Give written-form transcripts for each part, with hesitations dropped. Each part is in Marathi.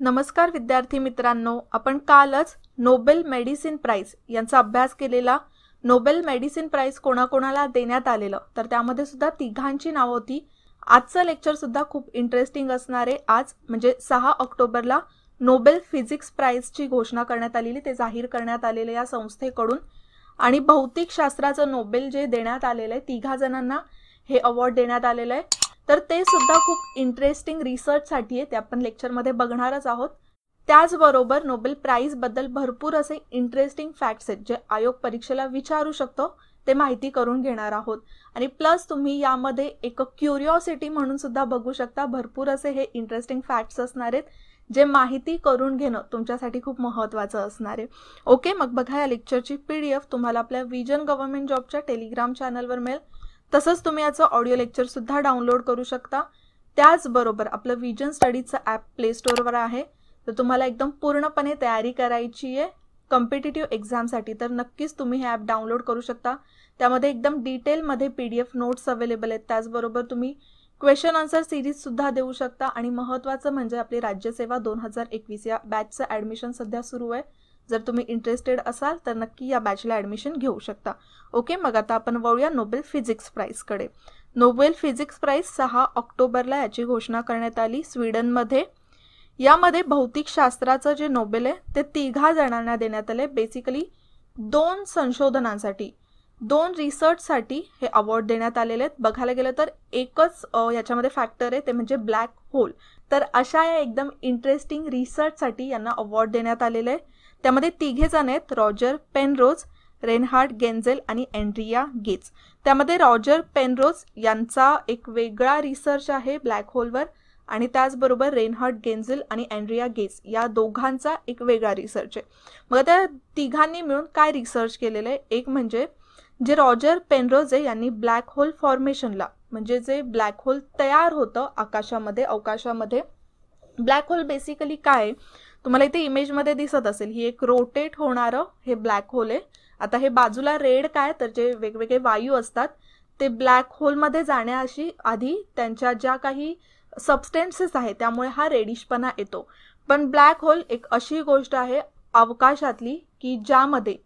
नमस्कार विद्यार्थी मित्रांनो, आपण कालच नोबेल मेडिसिन प्राइज यांचा अभ्यास केलेला. नोबेल मेडिसिन प्राइज कोणाकोणाला देण्यात आलेलं तर त्यामध्ये सुद्धा तिघांची नाव होती. आजचं लेक्चर सुद्धा खूप इंटरेस्टिंग असणार आहे. आज म्हणजे 6 ऑक्टोबरला नोबेल फिजिक्स प्राइजची घोषणा करण्यात आलेली, ते जाहीर करण्यात आलेले या संस्थेकडून. आणि भौतिक शास्त्राचं नोबेल जे देण्यात आलेलं आहे, तिघा जणांना हे अवॉर्ड देण्यात आलेलं आहे. तर ते सुद्धा खूप इंटरेस्टिंग रिसर्चसाठी आहे, ते आपण लेक्चरमध्ये बघणारच आहोत. त्याचबरोबर नोबेल प्राइज बद्दल भरपूर असे इंटरेस्टिंग फॅक्ट्स आहेत जे आयोग परीक्षेला विचारू शकतो, ते माहिती करून घेणार आहोत. आणि प्लस तुम्ही यामध्ये एक क्युरिओसिटी म्हणून सुद्धा बघू शकता. भरपूर असे हे इंटरेस्टिंग फॅक्ट्स असणार आहेत जे माहिती करून घेणं तुमच्यासाठी खूप महत्त्वाचं असणार आहे. ओके, मग बघा, या लेक्चरची PDF तुम्हाला आपल्या विजन गव्हर्नमेंट जॉबच्या टेलिग्राम चॅनलवर मिळेल. तसंच तुम्ही याचं ऑडिओ लेक्चर सुद्धा डाउनलोड करू शकता. त्याचबरोबर आपलं विजन स्टडीचं ॲप प्ले स्टोअरवर आहे. तर तुम्हाला एकदम पूर्णपणे तयारी करायची आहे कॉम्पिटिटिव्ह एक्झामसाठी, तर नक्कीच तुम्ही हे ॲप डाउनलोड करू शकता. त्यामध्ये एकदम डिटेलमध्ये PDF नोट्स अवेलेबल आहेत. त्याचबरोबर तुम्ही क्वेश्चन आन्सर सिरीजसुद्धा देऊ शकता. आणि महत्त्वाचं म्हणजे आपली राज्यसेवा 2021 या बॅचचं ॲडमिशन सध्या सुरू आहे. जर तुम्ही इंटरेस्टेड असाल तर नक्की या बॅचला ॲडमिशन घेऊ शकता. ओके, मग आता आपण वळूया नोबेल फिजिक्स प्राइजकडे. नोबेल फिजिक्स प्राइज 6 ऑक्टोबरला याची घोषणा करण्यात आली स्वीडनमध्ये. यामध्ये भौतिकशास्त्राचं जे नोबेल आहे ते तिघा जणांना देण्यात आले. बेसिकली 2 संशोधनांसाठी, 2 रिसर्चसाठी हे अवॉर्ड देण्यात आलेले आहेत. बघायला गेलं तर एकच याच्यामध्ये फॅक्टर आहे, ते म्हणजे ब्लॅक होल. तर अशा या एकदम इंटरेस्टिंग रिसर्चसाठी यांना अवॉर्ड देण्यात आलेले आहे. त्यामध्ये तिघे जण आहेत, रॉजर पेनरोज, रेनहार्ड गेन्झेल आणि अँड्रिया गेज. त्यामध्ये रॉजर पेनरोज यांचा एक वेगळा रिसर्च आहे ब्लॅक होलवर, आणि त्याचबरोबर रेनहार्ड गेन्झेल आणि अँड्रिया गेज या दोघांचा एक वेगळा रिसर्च आहे. मग त्या तिघांनी मिळून काय रिसर्च केलेलं आहे, एक म्हणजे जे रॉजर पेनरोज आहे यांनी ब्लॅक होल फॉर्मेशनला, म्हणजे जे ब्लॅक होल तयार होतं आकाशामध्ये, अवकाशामध्ये. ब्लॅक होल बेसिकली काय आहे, तुम्हाला इथे इमेजमध्ये दिसत असेल, ही एक रोटेट होणारं हे ब्लॅक होल आहे. आता हे बाजूला रेड काय, तर जे वेगवेगळे वायू असतात ते ब्लॅक होलमध्ये जाण्याआधी आधी त्यांच्या ज्या काही सबस्टेन्सेस आहे त्यामुळे हा रेडिशपणा येतो. पण ब्लॅक होल एक अशी गोष्ट आहे अवकाशातली की ज्यामध्ये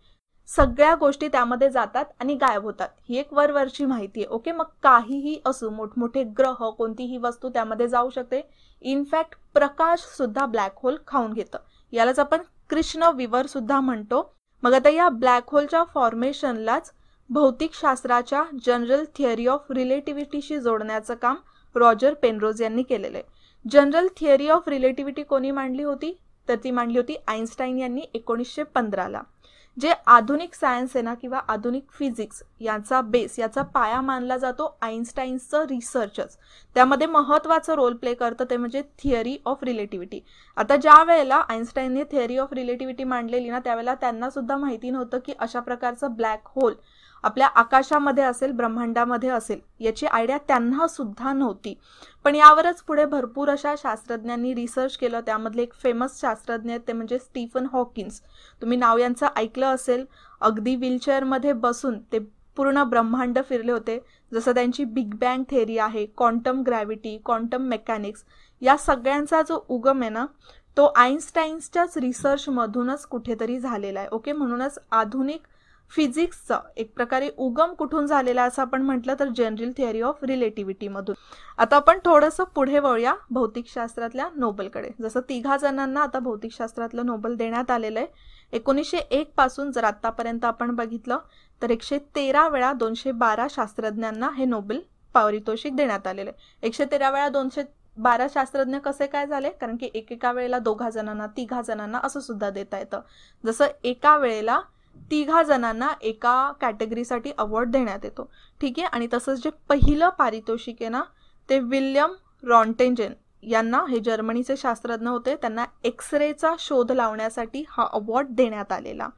सगळ्या गोष्टी त्यामध्ये जातात आणि गायब होतात. ही एक वरवरची माहिती आहे. ओके, मग काहीही असो, मोठमोठे ग्रह, कोणतीही वस्तू त्यामध्ये जाऊ शकते. इनफॅक्ट प्रकाश सुद्धा ब्लॅक होल खाऊन घेतं. यालाच आपण कृष्ण विवर सुद्धा म्हणतो. मग आता या ब्लॅक होलच्या फॉर्मेशनलाच भौतिकशास्त्राच्या जनरल थिअरी ऑफ रिलेटिव्हिटीशी जोडण्याचं काम रॉजर पेनरोज यांनी केलेलं आहे. जनरल थिअरी ऑफ रिलेटिव्हिटी कोणी मांडली होती, तर ती मांडली होती आईन्स्टाईन यांनी 1915ला. जे आधुनिक सायन्स आहे ना, किंवा आधुनिक फिजिक्स याचा बेस, याचा पाया मानला जातो आईन्स्टाईनचं रिसर्चच. त्यामध्ये महत्त्वाचं रोल प्ले करतं ते म्हणजे थिअरी ऑफ रिलेटिव्हिटी. आता ज्या वेळेला आईन्स्टाईनने थिअरी ऑफ रिलेटिव्हिटी मांडलेली ना, त्यावेळेला त्यांना सुद्धा माहिती नव्हतं की अशा प्रकारचं ब्लॅक होल आपल्या आकाशामध्ये असेल, ब्रह्मांडामध्ये असेल, याची आयडिया त्यांना सुद्धा नव्हती. पण यावरच पुढे भरपूर अशा शास्त्रज्ञांनी रिसर्च केलं. त्यामधले एक फेमस शास्त्रज्ञ आहेत ते म्हणजे स्टीफन हॉकिन्स. तुम्ही नाव यांचं ऐकलं असेल. अगदी व्हीलचेअरमध्ये बसून ते पूर्ण ब्रह्मांड फिरले होते. जसं त्यांची बिग बँग थेअरी आहे, क्वांटम ग्रॅव्हिटी, क्वांटम मेकॅनिक्स, या सगळ्यांचा जो उगम आहे ना, तो आईन्स्टाईन्सच्याच रिसर्चमधूनच कुठेतरी झालेला आहे. ओके, म्हणूनच आधुनिक फिजिक्सचा एक प्रकारे उगम कुठून झालेला असं आपण म्हटलं तर जनरल थिअरी ऑफ रिलेटिव्हिटीमधून. आता आपण थोडंसं पुढे वळूया भौतिकशास्त्रातल्या नोबेलकडे. जसं तिघा जणांना आता भौतिकशास्त्रातलं नोबेल देण्यात आलेलं आहे. 1901 पासून जर आतापर्यंत आपण बघितलं तर 113 वेळा 212 शास्त्रज्ञांना हे नोबेल पारितोषिक देण्यात आलेलं आहे. 113 वेळा 212 शास्त्रज्ञ कसे काय झाले, कारण की एकेका वेळेला 2 जणांना, 3 जणांना असं सुद्धा देता येतं. जसं एका वेळेला 3 जणांना एका कॅटेगरीसाठी अवॉर्ड देण्यात येतो. ठीक आहे. आणि तसंच जे पहिलं पारितोषिक आहे ना, ते विल्यम रॉन्टेंजेन यांना, हे जर्मनीचे शास्त्रज्ञ होते, त्यांना एक्सरेचा शोध लावण्यासाठी हा अवॉर्ड देण्यात आलेला.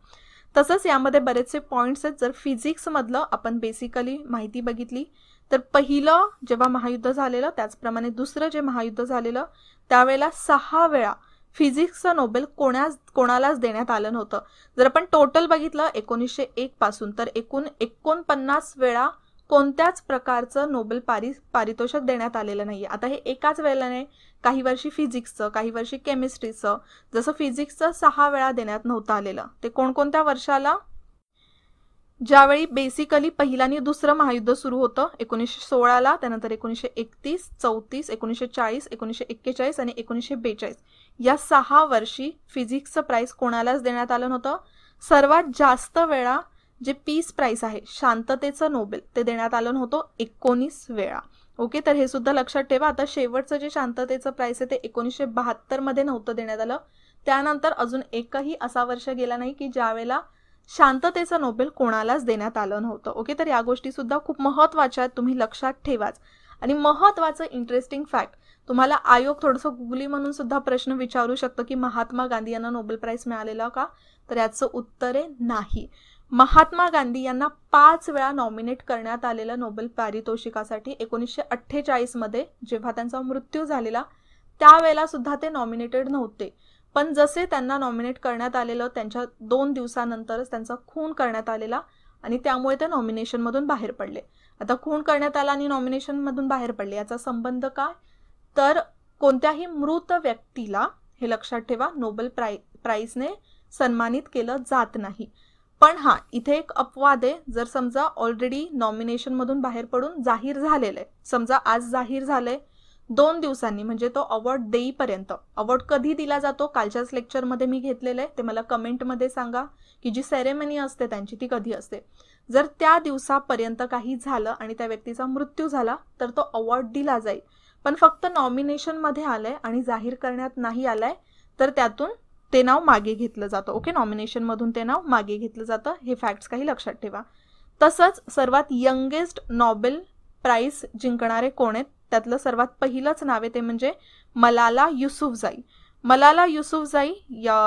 तसंच यामध्ये बरेचसे पॉईंट्स आहेत. जर फिजिक्समधलं आपण बेसिकली माहिती बघितली तर पहिलं जेव्हा महायुद्ध झालेलं, त्याचप्रमाणे दुसरं जे महायुद्ध झालेलं, त्यावेळेला 6 वेळा फिजिक्सचं नोबेल कोणालाच देण्यात आलं नव्हतं. जर आपण टोटल बघितलं 1901 पासून, तर एकूण 49 वेळा कोणत्याच प्रकारचं नोबेल पारितोषिक देण्यात आलेलं नाहीये. आता हे एकाच वेळेला नाही, काही वर्षी फिजिक्सचं, काही वर्षी केमिस्ट्रीचं. जसं फिजिक्सचं 6 वेळा देण्यात नव्हतं आलेलं. ते कोणकोणत्या वर्षाला? ज्यावेळी बेसिकली पहिलं आणि दुसरं महायुद्ध सुरू होतं 1916ला, त्यानंतर 1931, 34, 1940, 1941 आणि 1942 या 6 वर्षी फिजिक्सचं प्राइस कोणालाच देण्यात आलं नव्हतं. सर्वात जास्त वेळा जे पीस प्राइस आहे, शांततेचं नोबेल, ते देण्यात आलं नव्हतं 19 वेळा. ओके, तर हे सुद्धा लक्षात ठेवा. आता शेवटचं जे शांततेचं प्राइस आहे ते 1972 मध्ये नव्हतं देण्यात आलं. त्यानंतर अजून एकही असा वर्ष गेला नाही की ज्यावेळेला शांततेचं नोबेल कोणालाच देण्यात आलं नव्हतं. ओके, तर या गोष्टी सुद्धा खूप महत्त्वाच्या आहेत, तुम्ही लक्षात ठेवाच. आणि महत्त्वाचं इंटरेस्टिंग फॅक्ट, तुम्हाला आयोग थोडंसं गुगली म्हणून सुद्धा प्रश्न विचारू शकतो की महात्मा गांधी यांना नोबेल प्राइज मिळालेला का? तर याचं उत्तर आहे नाही. महात्मा गांधी यांना 5 वेळा नॉमिनेट करण्यात आलेलं नोबेल पारितोषिकासाठी 1948 मध्ये जेव्हा त्यांचा मृत्यू झालेला त्यावेळेला सुद्धा ते नॉमिनेटेड नव्हते. पण जसे त्यांना नॉमिनेट करण्यात आलेलं त्यांच्या 2 दिवसानंतरच त्यांचा खून करण्यात आलेला आणि त्यामुळे ते नॉमिनेशनमधून बाहेर पडले. आता खून करण्यात आला आणि नॉमिनेशनमधून बाहेर पडले, याचा संबंध काय? तर कोणत्याही मृत व्यक्तीला, हे लक्षात ठेवा, नोबेल प्राइजने सन्मानित केलं जात नाही. पण हा, इथे एक अपवाद आहे. जर समजा ऑलरेडी नॉमिनेशनमधून बाहेर पडून जाहीर झालेलं आहे, समजा आज जाहीर झालंय, 2 दिवसांनी म्हणजे तो अवॉर्ड देईपर्यंत, अवॉर्ड कधी दिला जातो कालच्याच लेक्चरमध्ये मी घेतलेलं आहे, ते मला कमेंटमध्ये सांगा की जी सेरेमनी असते त्यांची ती कधी असते. जर त्या दिवसापर्यंत काही झालं आणि त्या व्यक्तीचा मृत्यू झाला तर तो अवॉर्ड दिला जाईल. पण फक्त नॉमिनेशनमध्ये आलंय आणि जाहीर करण्यात नाही आलंय तर त्यातून ते नाव मागे घेतलं जातं. ओके, नॉमिनेशनमधून ते नाव मागे घेतलं जातं. हे फॅक्ट्स काही लक्षात ठेवा. तसंच सर्वात यंगेस्ट नोबेल प्राइज जिंकणारे कोण आहेत? त्यातलं सर्वात पहिलंच नाव आहे ते म्हणजे मलाला युसुफजाई. मलाला युसुफजाई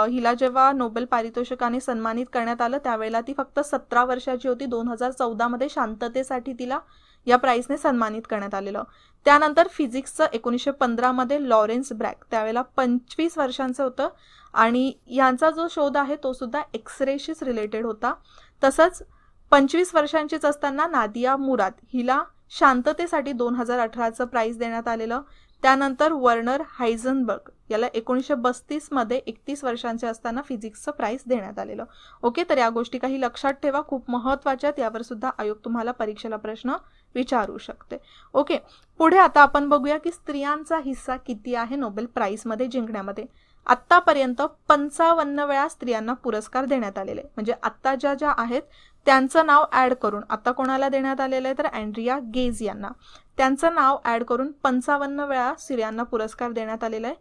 हिला जेव्हा नोबेल पारितोषिकाने सन्मानित करण्यात आलं त्यावेळेला ती फक्त 17 वर्षाची होती. 2014 मध्ये शांततेसाठी तिला या प्राइजने सन्मानित करण्यात आलेलं. त्यानंतर फिजिक्सचं 1915 मध्ये लॉरेन्स ब्रॅग, त्यावेळेला 25 वर्षांचं होतं आणि यांचा जो शोध आहे तो सुद्धा एक्सरेशीच रिलेटेड होता. तसंच 25 वर्षांचीच असताना नादिया मुराद हिला शांततेसाठी 2018चं प्राइज देण्यात आलेलं. त्यानंतर वर्नर हायझनबर्ग याला 1932 मध्ये 31 वर्षांचे असताना फिजिक्सचं प्राइज देण्यात आलेलं. ओके, तर या गोष्टी काही लक्षात ठेवा, खूप महत्त्वाच्या आहेत. यावर सुद्धा आयोग तुम्हाला परीक्षेला प्रश्न विचारू शकते. ओके, पुढे आता आपण बघूया की स्त्रियांचा हिस्सा किती आहे नोबेल प्राइजमध्ये जिंकण्यामध्ये. आत्तापर्यंत 55 वेळा स्त्रियांना पुरस्कार देण्यात आलेले, म्हणजे आत्ता ज्या आहेत त्यांचं नाव ऍड करून आता कोणाला देण्यात आलेलं आहे तर अँड्रिया गेज यांना, त्यांचं नाव ऍड करून 55 वेळा स्त्रियांना पुरस्कार देण्यात आलेला आहे.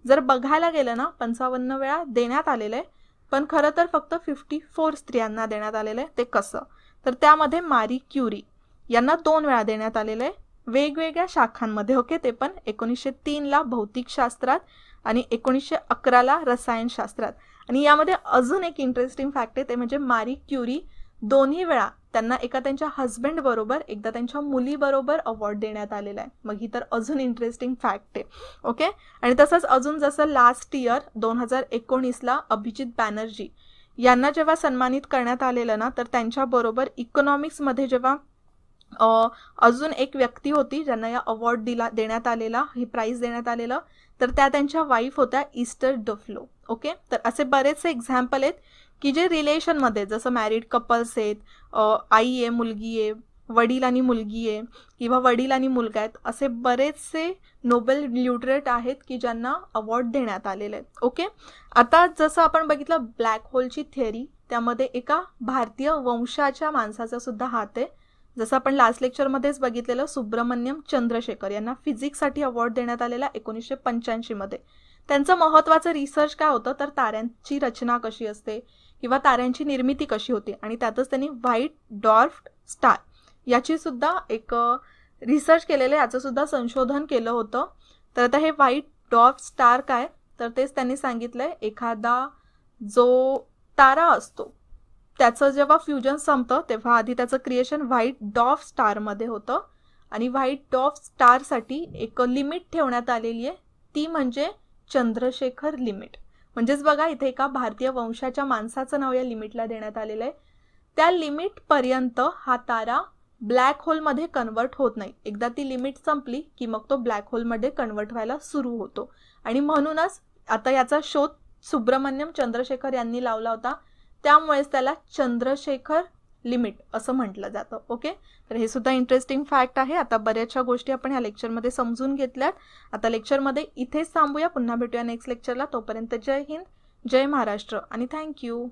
जर बघायला गेलं ना 55 वेळा देण्यात आलेलं आहे, पण खरं तर फक्त 54 स्त्रियांना देण्यात आलेलं आहे. ते कसं? तर त्यामध्ये मारी क्युरी यांना 2 वेळा देण्यात आलेलं आहे वेगवेगळ्या शाखांमध्ये. ओके, ते पण 1903ला भौतिकशास्त्रात आणि 1911ला रसायनशास्त्रात. आणि यामध्ये अजून एक इंटरेस्टिंग फॅक्ट आहे ते म्हणजे मारी क्युरी दोन्ही वेळा त्यांना एका त्यांच्या हस्बंड बरोबर एकदा त्यांच्या मुलीबरोबर अवॉर्ड देण्यात आलेला आहे. मग ही तर अजून इंटरेस्टिंग फॅक्ट आहे. ओके, आणि तसंच अजून जसं लास्ट इयर 2019ला अभिजित बॅनर्जी यांना जेव्हा सन्मानित करण्यात आलेलं ना तर त्यांच्याबरोबर इकॉनॉमिक्समध्ये जेव्हा अजून एक व्यक्ती होती ज्यांना या अवॉर्ड देण्यात आलेला, ही प्राइज देण्यात आलेलं, तर त्या त्यांच्या वाईफ होत्या इस्टर डफ्लो. ओके, तर असे बरेचसे एक्झाम्पल आहेत की जे रिलेशनमध्ये, जसं मॅरिड कपल्स आहेत, आई आहे, मुलगी आहे, वडील आणि मुलगी आहे किंवा वडील आणि मुलगा आहेत, असे बरेचसे नोबेल ल्युटरेट आहेत की ज्यांना अवॉर्ड देण्यात आलेले आहेत. ओके, आता जसं आपण बघितलं ब्लॅक होलची थिअरी, त्यामध्ये एका भारतीय वंशाच्या माणसाचा सुद्धा हात आहे. जसं आपण लास्ट लेक्चरमध्येच बघितलेलं सुब्रमण्यम चंद्रशेखर यांना फिजिक्ससाठी अवॉर्ड देण्यात आलेला 1985 मध्ये. त्यांचं महत्त्वाचं रिसर्च काय होतं तर ताऱ्यांची रचना कशी असते किंवा ताऱ्यांची निर्मिती कशी होते, आणि त्यातच त्यांनी व्हाईट डॉर्फ स्टार याची सुद्धा एक रिसर्च केलेलं, याचं सुद्धा संशोधन केलं होतं. तर आता हे व्हाईट डॉर्फ स्टार काय, तर तेच त्यांनी सांगितलंय, एखादा जो तारा असतो त्याचं जेव्हा फ्युजन संपतं तेव्हा आधी त्याचं क्रिएशन व्हाईट डॉर्फ स्टारमध्ये होतं आणि व्हाईट डॉर्फ स्टारसाठी एक लिमिट ठेवण्यात आलेली आहे, ती म्हणजे चंद्रशेखर लिमिट. म्हणजेच बघा इथे एका भारतीय वंशाच्या माणसाचं नाव या लिमिटला देण्यात आलेलं आहे. त्या लिमिटपर्यंत हा तारा ब्लॅक होलमध्ये कन्वर्ट होत नाही. एकदा ती लिमिट संपली की मग तो ब्लॅक होलमध्ये कन्वर्ट व्हायला सुरू होतो. आणि म्हणूनच आता याचा शोध सुब्रमण्यम चंद्रशेखर यांनी लावला होता, त्यामुळेच त्याला चंद्रशेखर लिमिट असं म्हटलं जातं. ओके, तर हे सुद्धा इंटरेस्टिंग फॅक्ट आहे. आता बऱ्याचशा गोष्टी आपण ह्या लेक्चरमध्ये समजून घेतल्यात. आता लेक्चरमध्ये इथेच थांबूया, पुन्हा भेटूया नेक्स्ट लेक्चरला. तोपर्यंत जय हिंद, जय महाराष्ट्र आणि थँक्यू.